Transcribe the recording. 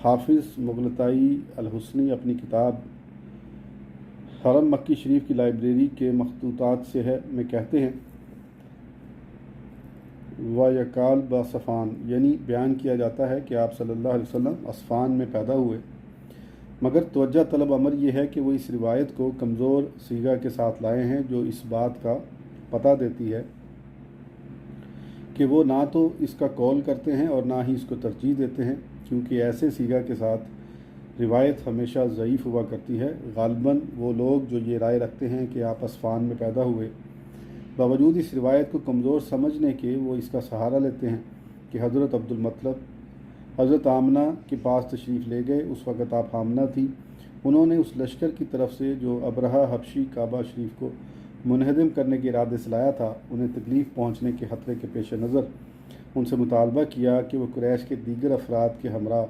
हाफिज़ मुग़लताई अल-हुसनी अपनी किताब हरम मक्की शरीफ की लाइब्रेरी के मखतूतात से है में कहते हैं, व यकाल बसफ़ान, यानी बयान किया जाता है कि आप सल्लल्लाहु अलैहि वसल्लम असफ़ान में पैदा हुए। मगर तवज्जो तलब अमर यह है कि वो इस रिवायत को कमज़ोर सीगा के साथ लाए हैं, जो इस बात का पता देती है कि वो ना तो इसका कौल करते हैं और ना ही इसको तरजीह देते हैं, क्योंकि ऐसे सीगा के साथ रिवायत हमेशा ज़ईफ़ हुआ करती है। ग़ालिबन वो लोग जो ये राय रखते हैं कि आप असफ़ान में पैदा हुए, बावजूद इस रिवायत को कमज़ोर समझने के वो इसका सहारा लेते हैं कि हज़रत अब्दुल मतलब हज़रत आमना के पास तशरीफ़ ले गए। उस वक़्त आप हामना थी। उन्होंने उस लश्कर की तरफ से जो अबरहा हबशी काबा शरीफ को मुनहदम करने के इरादे से लाया था, उन्हें तकलीफ़ पहुँचने के ख़तरे के पेश नज़र उनसे मुतालबा किया कि वो कुरैश के दीगर अफराद के हमरा